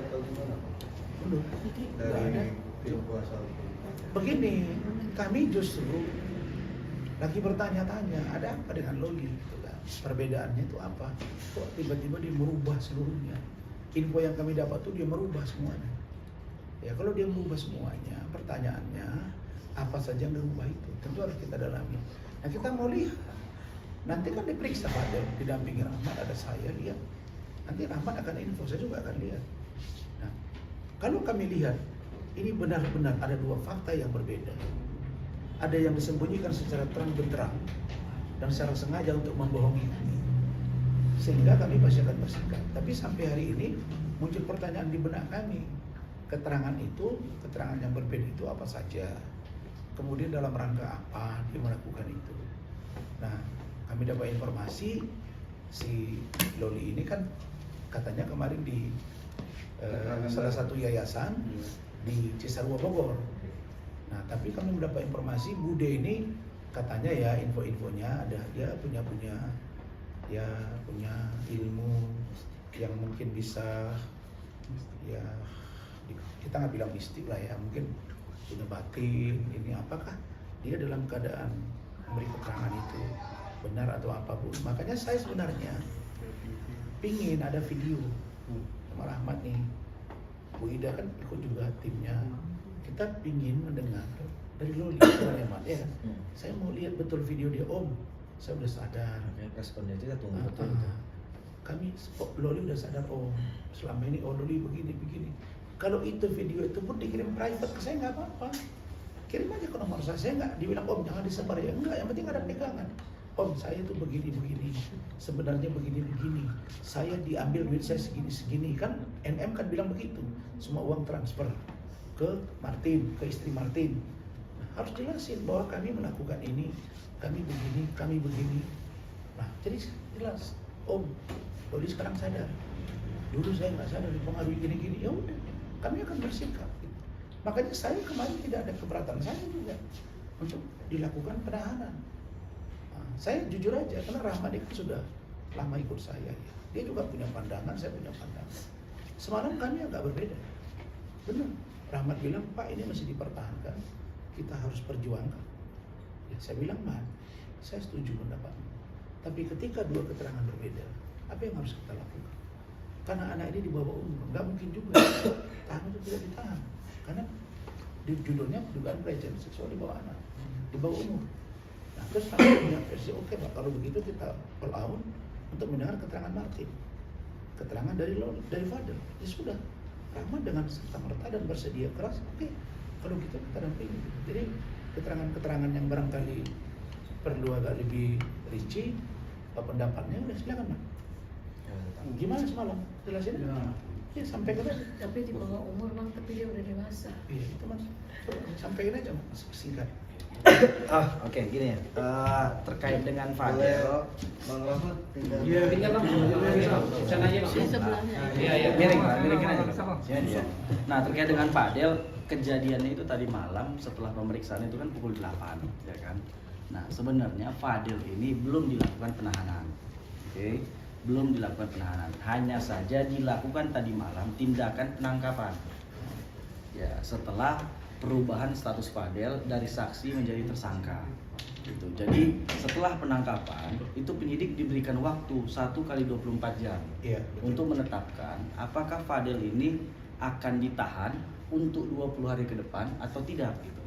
atau gimana? Belum. Dari tim kuasa hukum. Begini, kami justru lagi bertanya-tanya, ada apa dengan Loli? Gitu kan. Perbedaannya itu apa? Kok tiba-tiba dia merubah seluruhnya? Info yang kami dapat tuh dia merubah semuanya. Ya kalau dia merubah semuanya, pertanyaannya apa saja yang dirubah itu? Tentu harus kita dalami. Nah kita mau lihat. Nanti kan diperiksa Fadel, didampingi Rahmat, ada saya lihat. Nanti Rahmat akan info, saya juga akan lihat. Nah, kalau kami lihat, ini benar-benar ada dua fakta yang berbeda. Ada yang disembunyikan secara terang benderang dan secara sengaja untuk membohongi kami. Sehingga kami pasti akan bersikap. Tapi sampai hari ini muncul pertanyaan di benak kami. Keterangan itu, keterangan yang berbeda itu apa saja? Kemudian dalam rangka apa dia melakukan itu? Nah, kami dapat informasi si Loli ini kan katanya kemarin di salah satu yayasan di Cisarua Bogor. Nah, tapi kami mendapat informasi Bude ini katanya ya info-infonya ada dia punya ilmu yang mungkin bisa ya kita nggak bilang mistik lah ya, mungkin punya batin ini apakah dia dalam keadaan memberi keterangan itu benar atau apapun. Makanya saya sebenarnya pingin ada video sama Rahmat nih, Bu Ida kan ikut juga timnya, kita pingin mendengar dari Loli Rahmat ya. Saya mau lihat betul video dia, Om saya udah sadar. Responnya kita tunggu betul. Kami Loli udah sadar, Om selama ini Loli begini. Kalau itu video itu pun dikirim private ke saya nggak apa-apa, kirim aja ke nomor saya nggak dibilang Om jangan disebar ya, enggak, yang penting ada pegangan. Om saya itu begini, sebenarnya begini, saya diambil duit saya segini, kan NM kan bilang begitu, semua uang transfer ke Martin, ke istri Martin. Nah, harus jelasin bahwa kami melakukan ini, kami begini. Nah jadi jelas, Om Loli sekarang sadar, dulu saya nggak sadar dipengaruhi gini, ya udah kami akan bersikap. Makanya saya kemarin tidak ada keberatan saya juga untuk dilakukan penahanan. Saya jujur aja, karena Rahmat itu sudah lama ikut saya ya. Dia juga punya pandangan, saya punya pandangan. Semalam kami agak berbeda. Benar, Rahmat bilang, Pak ini masih dipertahankan, kita harus perjuangkan. Ya, saya bilang, Man, saya setuju pendapatmu. Tapi ketika dua keterangan berbeda, apa yang harus kita lakukan? Karena anak ini di bawah umur, nggak mungkin juga tahan itu tidak ditahan. Karena di judulnya dugaan pelecehan seksual di bawah anak, di bawah umur. Nah, terus kami punya versi, oke Pak, kalau begitu kita all untuk mendengar keterangan Martin, keterangan dari Fadel. Ya sudah, Rahmat dengan serta-merta dan bersedia keras, oke, kalau gitu kita dampingi. Jadi keterangan-keterangan yang barangkali perlu agak lebih rinci, pendapatnya udah silakan Pak. Gimana semalam? Jelasin? Ya sampaikan aja. Tapi di bawah umur Bang, tapi dia udah dewasa. Iya itu Mas, sampaikan aja Mas, singkat. Oke, gini ya. Terkait dengan Fadel, Bang Rahmat tinggal. Tinggal Bang. Sana aja Bang. Di sebelahnya. Iya. miringin aja. Sini aja. Nah, terkait dengan Fadel, kejadiannya itu tadi malam setelah pemeriksaan itu kan pukul 8, ya kan. Nah, sebenarnya Fadel ini belum dilakukan penahanan. Oke. Belum dilakukan penahanan. Hanya saja dilakukan tadi malam tindakan penangkapan. Ya, setelah perubahan status Fadel dari saksi menjadi tersangka. Gitu. Jadi setelah penangkapan itu penyidik diberikan waktu 1 kali 24 jam Iya, untuk menetapkan apakah Fadel ini akan ditahan untuk 20 hari ke depan atau tidak gitu.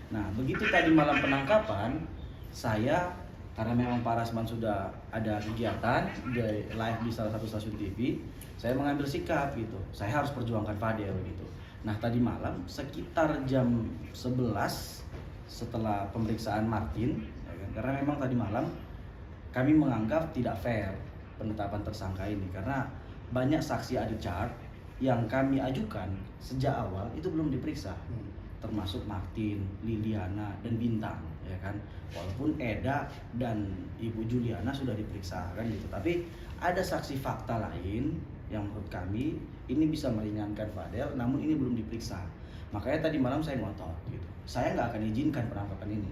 Nah, begitu tadi malam penangkapan, saya karena memang Pak Rasman sudah ada kegiatan di live di salah satu stasiun TV, saya mengambil sikap gitu. Saya harus perjuangkan Fadel gitu. Nah, tadi malam sekitar jam 11 setelah pemeriksaan Martin, ya kan, karena memang tadi malam kami menganggap tidak fair penetapan tersangka ini karena banyak saksi adicar yang kami ajukan sejak awal itu belum diperiksa, termasuk Martin, Liliana, dan Bintang, ya kan. Walaupun Eda dan Ibu Juliana sudah diperiksa kan gitu, tapi ada saksi fakta lain yang menurut kami ini bisa meringankan Fadel, namun ini belum diperiksa. Makanya tadi malam saya ngotot gitu. Saya nggak akan izinkan penangkapan ini.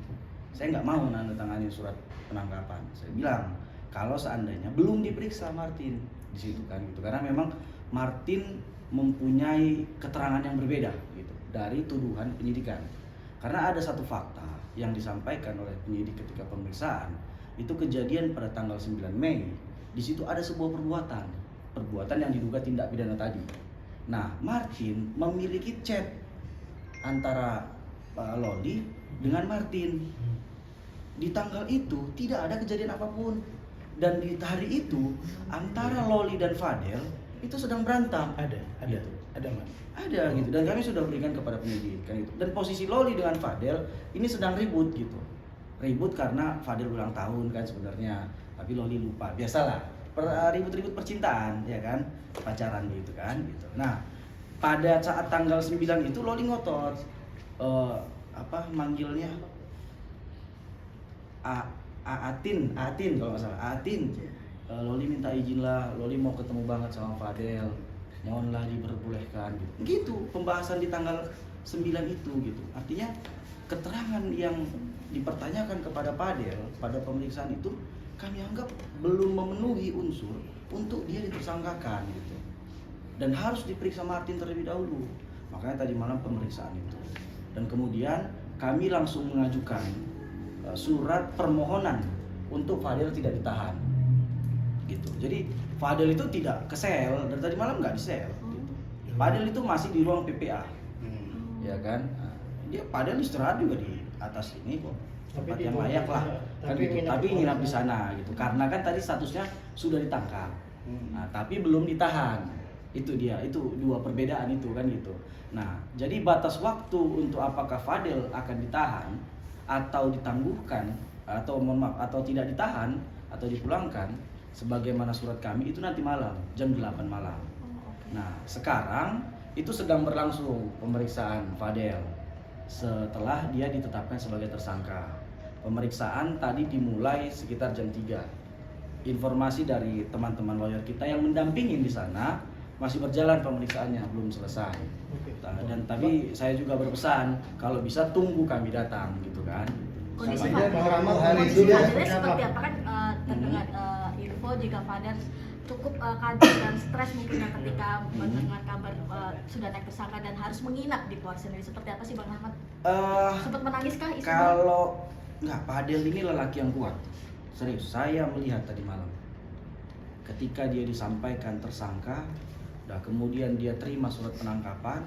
Saya nggak mau nandatangani surat penangkapan. Saya bilang kalau seandainya belum diperiksa Martin di situ kan gitu. Karena memang Martin mempunyai keterangan yang berbeda gitu dari tuduhan penyidikan. Karena ada satu fakta yang disampaikan oleh penyidik ketika pemeriksaan, itu kejadian pada tanggal 9 Mei. Di situ ada sebuah perbuatan yang diduga tindak pidana tadi. Nah, Martin memiliki chat antara Loli dengan Martin. Di tanggal itu tidak ada kejadian apapun. Dan di hari itu antara Loli dan Fadel itu sedang berantem. Ada Mas. Ada gitu, dan kami sudah berikan kepada penyidik kan itu. Dan posisi Loli dengan Fadel ini sedang ribut gitu. Ribut karena Fadel ulang tahun kan sebenarnya, tapi Loli lupa. Biasalah, ribut-ribut percintaan ya kan, pacaran gitu kan gitu. Nah, pada saat tanggal 9 itu Loli ngotot manggilnya Atin kalau nggak salah, Atin. Loli minta izin lah, Loli mau ketemu banget sama Fadel, mohonlah diperbolehkan gitu pembahasan di tanggal 9 itu gitu. Artinya keterangan yang dipertanyakan kepada Fadel pada pemeriksaan itu kami anggap belum memenuhi unsur untuk dia ditersangkakan gitu, dan harus diperiksa Martin terlebih dahulu. Makanya tadi malam pemeriksaan itu, dan kemudian kami langsung mengajukan surat permohonan untuk Fadel tidak ditahan gitu. Jadi Fadel itu tidak ke sel, dari tadi malam nggak di sel gitu. Fadel itu masih di ruang PPA ya kan. Dia Fadel istirahat juga di atas ini kok, tempat yang layak lah kan gitu. Tapi nginap di sana gitu, karena kan tadi statusnya sudah ditangkap. Nah, tapi belum ditahan. Itu dia, itu dua perbedaan itu kan gitu. Nah, jadi batas waktu untuk apakah Fadel akan ditahan atau ditangguhkan atau mohon maaf atau tidak ditahan atau dipulangkan sebagaimana surat kami itu nanti malam jam 8 malam. Nah, sekarang itu sedang berlangsung pemeriksaan Fadel setelah dia ditetapkan sebagai tersangka. Pemeriksaan tadi dimulai sekitar jam 3. Informasi dari teman-teman lawyer kita yang mendampingin di sana, masih berjalan pemeriksaannya, belum selesai. Dan tadi saya juga berpesan kalau bisa tunggu kami datang gitu kan. Kondisi Hari itu Fadel seperti apa kan terdengar info jika Fadel cukup kaget dan stres mungkin ya ketika mendengar kabar sudah naik tersangka dan harus menginap di Polres sendiri. Seperti apa sih Bang Rahmat? Sempat menangiskah istrinya? Kalau nggak, Fadel ini lelaki yang kuat. Serius, saya melihat tadi malam ketika dia disampaikan tersangka, dan kemudian dia terima surat penangkapan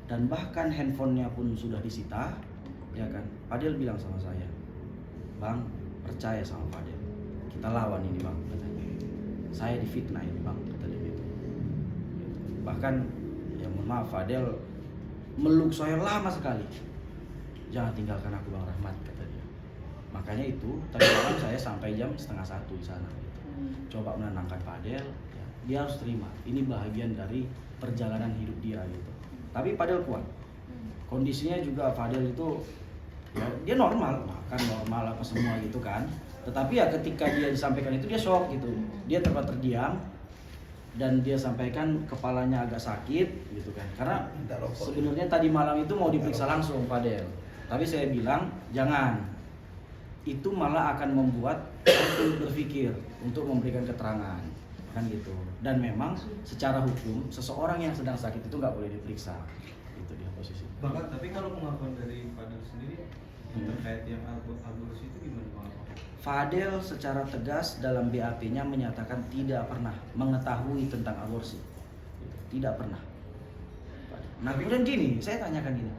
dan bahkan handphonenya pun sudah disita, ya kan. Fadel bilang sama saya, Bang, percaya sama Fadel, kita lawan ini Bang, katanya. Saya difitnah ini Bang, kata dia gitu. Bahkan ya mohon maaf, Fadel meluk saya lama sekali. Jangan tinggalkan aku Bang Rahmat, kata dia. Makanya itu tadi malam saya sampai jam 12:30 di sana gitu. Coba menenangkan Fadel, ya, dia harus terima. Ini bahagian dari perjalanan hidup dia gitu. Tapi Fadel kuat. Kondisinya juga Fadel itu ya, dia normal, makan normal apa semua gitu kan. Tetapi ya ketika dia disampaikan itu dia shock gitu. Dia terdiam dan dia sampaikan kepalanya agak sakit gitu kan. Karena sebenarnya tadi malam itu mau diperiksa langsung Fadel. Tapi saya bilang jangan. Itu malah akan membuat berpikir untuk memberikan keterangan kan gitu. Dan memang secara hukum seseorang yang sedang sakit itu nggak boleh diperiksa. Itu dia posisi. Bahkan tapi kalau pengakuan dari Fadel sendiri terkait yang aborsi itu gimana Bang? Fadel secara tegas dalam BAP-nya menyatakan tidak pernah mengetahui tentang aborsi. Tidak pernah. Nah kemudian gini, saya tanyakan gini,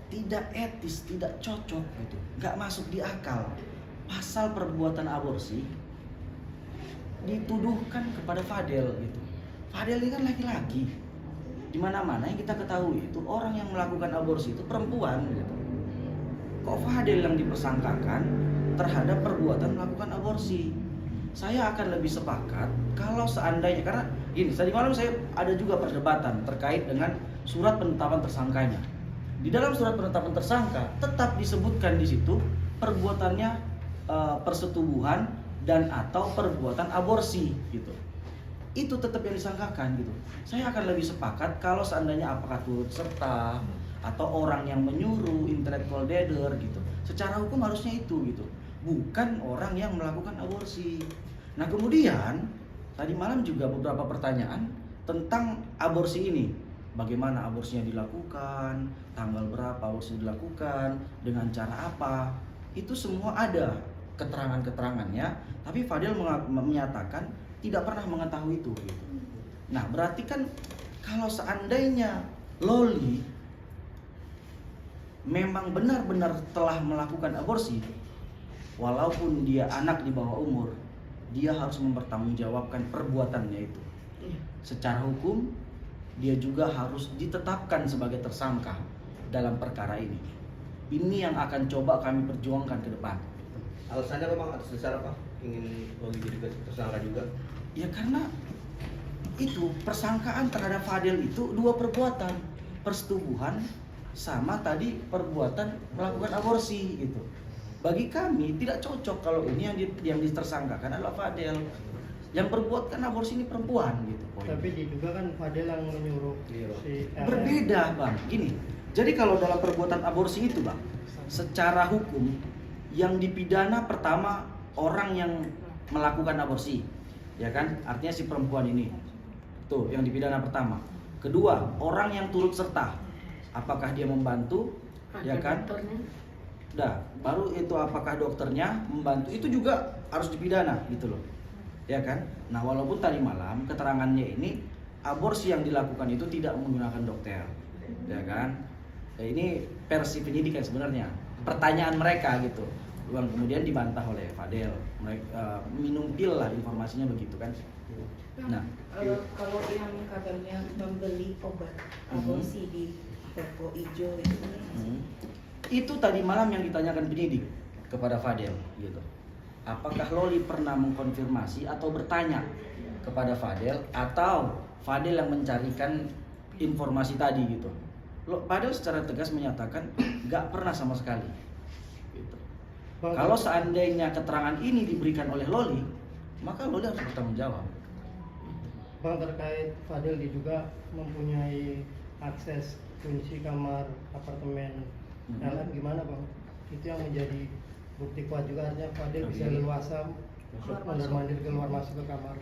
tidak etis, tidak cocok gitu, nggak masuk di akal. Pasal perbuatan aborsi dituduhkan kepada Fadel gitu. Fadel ini kan laki-laki. Di mana-mana yang kita ketahui itu orang yang melakukan aborsi itu perempuan gitu. Kok Fadel yang dipersangkakan terhadap perbuatan melakukan aborsi? Saya akan lebih sepakat kalau seandainya, karena gini, tadi malam saya ada juga perdebatan terkait dengan surat penetapan tersangkanya. Di dalam surat penetapan tersangka tetap disebutkan di situ perbuatannya persetubuhan dan atau perbuatan aborsi gitu. Itu tetap yang disangkakan gitu. Saya akan lebih sepakat kalau seandainya apakah turut serta atau orang yang menyuruh, intellectual dader gitu. Secara hukum harusnya itu gitu. Bukan orang yang melakukan aborsi. Nah kemudian tadi malam juga beberapa pertanyaan tentang aborsi ini. Bagaimana aborsinya dilakukan, tanggal berapa aborsi dilakukan, dengan cara apa. Itu semua ada keterangan-keterangannya, tapi Fadel menyatakan tidak pernah mengetahui itu gitu. Nah, berarti kan kalau seandainya Loli memang benar-benar telah melakukan aborsi, walaupun dia anak di bawah umur, dia harus mempertanggungjawabkan perbuatannya itu. Secara hukum, dia juga harus ditetapkan sebagai tersangka dalam perkara ini. Ini yang akan coba kami perjuangkan ke depan. Alasannya memang atas dasar apa? Ingin Loli jadi tersangka juga? Ya karena itu persangkaan terhadap Fadel itu dua perbuatan, persetubuhan sama tadi perbuatan melakukan aborsi gitu. Bagi kami tidak cocok kalau ini yang ditersangkakan adalah Fadel. Yang berbuat kan aborsi ini perempuan gitu. Tapi diduga kan Fadel yang menyuruh si RM. Berbeda bang, gini. Jadi kalau dalam perbuatan aborsi itu bang, secara hukum yang dipidana pertama orang yang melakukan aborsi, ya kan? Artinya si perempuan ini, tuh yang dipidana pertama. Kedua, orang yang turut serta, apakah dia membantu, ya kan? Dah, baru itu apakah dokternya membantu, itu juga harus dipidana gitu loh. Ya kan? Nah, walaupun tadi malam keterangannya ini aborsi yang dilakukan itu tidak menggunakan dokter. Ya kan? Ini versi penyidikan sebenarnya. Pertanyaan mereka gitu. Yang kemudian dibantah oleh Fadel. Mereka minum pil lah, informasinya begitu kan. Nah, kalau yang kabarnya membeli obat aborsi di toko hijau itu itu tadi malam yang ditanyakan penyidik kepada Fadel gitu. Apakah Loli pernah mengkonfirmasi atau bertanya kepada Fadel, atau Fadel yang mencarikan informasi tadi gitu. Fadel secara tegas menyatakan gak pernah sama sekali gitu. Kalau seandainya keterangan ini diberikan oleh Loli, maka Loli harus bertanggung jawab. Bang, terkait Fadel diduga mempunyai akses kunci kamar apartemen LM, gimana bang? Itu yang menjadi bukti kuat juga, artinya Fadel bisa leluasa mondar-mandir keluar masuk ke kamar.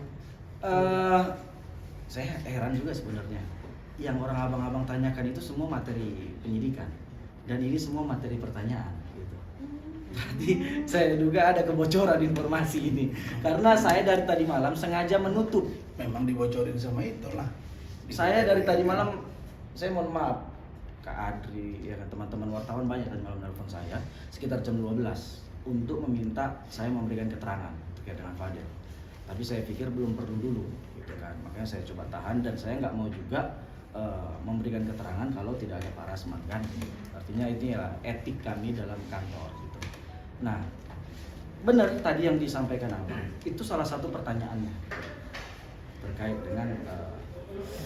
Saya heran juga sebenarnya. Yang orang abang-abang tanyakan itu semua materi penyidikan, dan ini semua materi pertanyaan gitu. Berarti saya duga ada kebocoran informasi ini, karena saya dari tadi malam sengaja menutup. Memang dibocorin sama itulah. Saya dari tadi malam, saya mohon maaf Kak Adri, ya kan, teman-teman wartawan banyak tadi malam nelfon saya sekitar jam 12 untuk meminta saya memberikan keterangan terkait dengan Fadel. Tapi saya pikir belum perlu dulu gitu kan. Makanya saya coba tahan, dan saya nggak mau juga memberikan keterangan kalau tidak ada Pak Rasman kan. Artinya itu ya etik kami dalam kantor gitu. Nah, benar tadi yang disampaikan Abang, itu salah satu pertanyaannya terkait dengan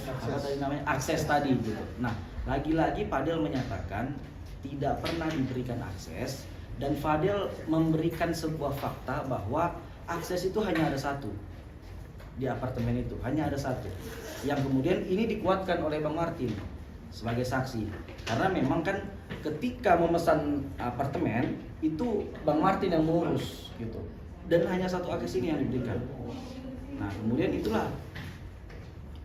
apa tadi namanya, akses tadi gitu. Nah, lagi-lagi Fadel menyatakan tidak pernah diberikan akses, dan Fadel memberikan sebuah fakta bahwa akses itu hanya ada satu di apartemen itu, hanya ada satu. Yang kemudian ini dikuatkan oleh Bang Martin sebagai saksi, karena memang kan ketika memesan apartemen itu Bang Martin yang mengurus gitu, dan hanya satu akses ini yang diberikan. Nah, kemudian itulah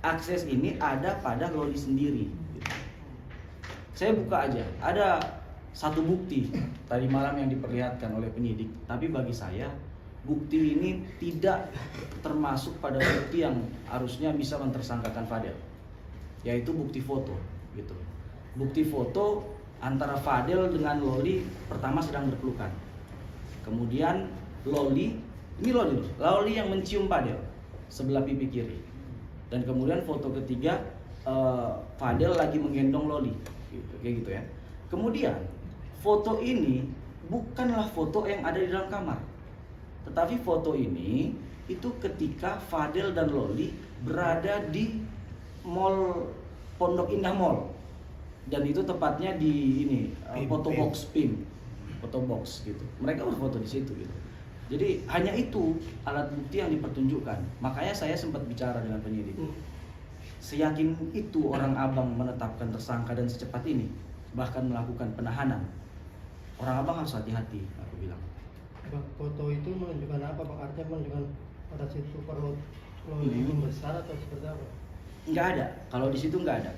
akses ini ada pada Loli sendiri gitu. Saya buka aja, ada satu bukti tadi malam yang diperlihatkan oleh penyidik, tapi bagi saya bukti ini tidak termasuk pada bukti yang harusnya bisa mentersangkakan Fadel, yaitu bukti foto gitu. Bukti foto antara Fadel dengan Loli pertama sedang berpelukan, kemudian Loli yang mencium Fadel sebelah pipi kiri, dan kemudian foto ketiga Fadel lagi menggendong Loli gitu, kayak gitu ya. Kemudian foto ini bukanlah foto yang ada di dalam kamar, tetapi foto ini itu ketika Fadel dan Loli berada di mall Pondok Indah Mall, dan itu tepatnya di ini fotobox PIM, fotobox gitu. Mereka berfoto di situ gitu. Jadi hanya itu alat bukti yang dipertunjukkan. Makanya saya sempat bicara dengan penyidik. Seyakin itu orang abang menetapkan tersangka dan secepat ini, bahkan melakukan penahanan. Orang abang harus hati-hati, aku bilang. Foto itu menunjukkan apa Bang? Artinya menunjukkan pada situ perut Loli membesar atau seperti apa? Nggak ada. Kalau di situ nggak ada.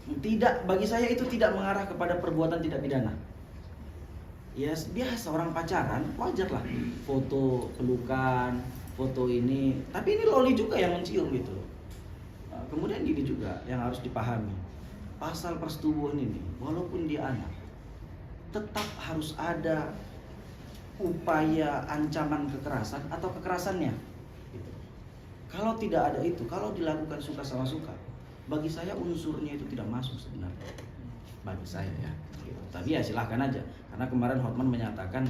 Tidak, bagi saya itu tidak mengarah kepada perbuatan tidak pidana. Ya biasa orang pacaran, wajar lah foto pelukan, foto ini. Tapi ini loli juga yang mencium gitu loh. Nah, kemudian gini juga yang harus dipahami, pasal persetubuhan ini, walaupun dia anak, tetap harus ada upaya ancaman kekerasan atau kekerasannya. Gitu. Kalau tidak ada itu, kalau dilakukan suka sama suka, bagi saya unsurnya itu tidak masuk sebenarnya. Bagi saya ya. Gitu. Tapi ya silahkan aja. Karena kemarin Hotman menyatakan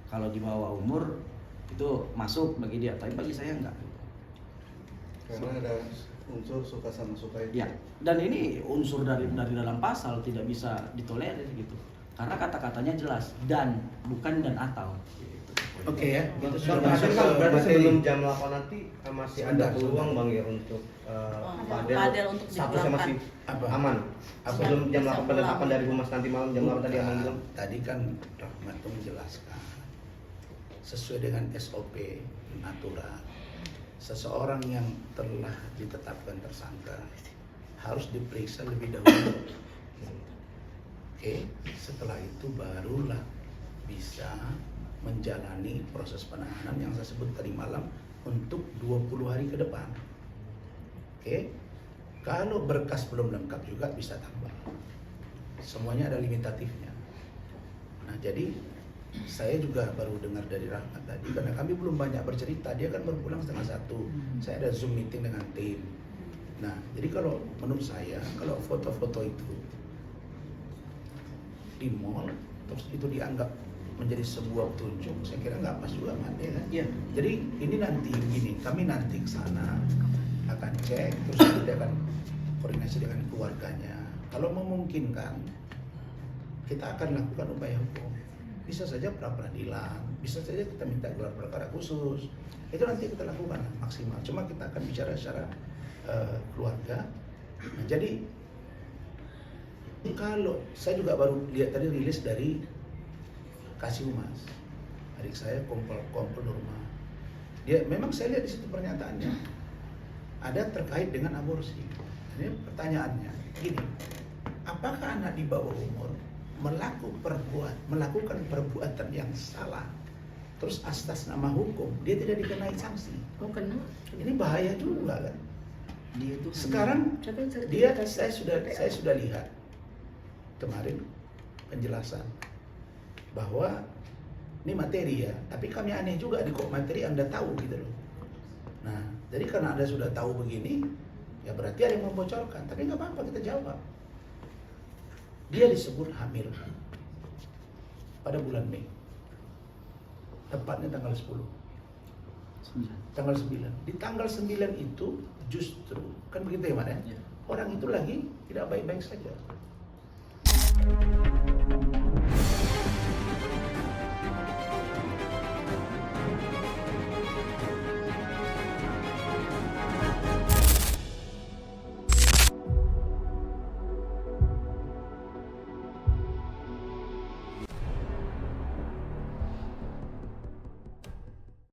kalau di bawah umur itu masuk bagi dia, tapi bagi saya enggak. Karena ada unsur suka sama suka itu. Ya, dan ini unsur dari dalam pasal tidak bisa ditolerir gitu. Karena kata-katanya jelas, dan bukan dan atau. Gitu. Oke ya, gitu sudah Berarti masuk kan ke berarti materi. sebelum jam 8 nanti masih ada Sebentar, peluang sebentar. Bang ya untuk Fadel Fadel untuk statusnya masih Apa? aman. Apa? Sebelum jam 8 Bisa penetapan pulang. dari Humas nanti malam jam 8 tadi yang bilang. Tadi kan Rahmat itu menjelaskan sesuai dengan SOP dan aturan. Seseorang yang telah ditetapkan tersangka harus diperiksa lebih dahulu. Oke, setelah itu barulah bisa menjalani proses penahanan yang saya sebut tadi malam untuk 20 hari ke depan. Oke, kalau berkas belum lengkap juga bisa tambah. Semuanya ada limitatifnya. Nah, jadi saya juga baru dengar dari Rahmat tadi karena kami belum banyak bercerita. Dia kan baru pulang 12:30. Saya ada Zoom meeting dengan tim. Nah, jadi kalau menurut saya kalau foto-foto itu di mall terus itu dianggap menjadi sebuah petunjuk, saya kira nggak pas juga mati kan. Iya. Jadi ini nanti begini, kami nanti ke sana akan cek, terus kita akan koordinasi dengan keluarganya. Kalau memungkinkan, kita akan lakukan upaya hukum. Bisa saja pra peradilan, bisa saja kita minta gelar perkara khusus. Itu nanti kita lakukan maksimal. Cuma kita akan bicara secara keluarga. Nah, jadi kalau saya juga baru lihat tadi rilis dari Kasih Humas, adik saya kompol Nurma. Dia memang saya lihat di situ pernyataannya ada terkait dengan aborsi. Ini pertanyaannya gini, apakah anak di bawah umur melakukan perbuatan yang salah, terus atas nama hukum dia tidak dikenai sanksi? Oh kena. Ini bahaya juga kan. Dia itu Sekarang Tapi dia saya sudah lihat kemarin penjelasan bahwa ini materi ya, tapi kami aneh juga di kok materi Anda tahu gitu loh. Nah, jadi karena Anda sudah tahu begini, ya berarti ada yang membocorkan. Tapi nggak apa-apa, kita jawab. Dia disebut hamil pada bulan Mei, tepatnya tanggal 10. Tanggal 9. Di tanggal 9 itu justru kan begitu ya, Mas ya? Ya. Orang itu lagi tidak baik-baik saja.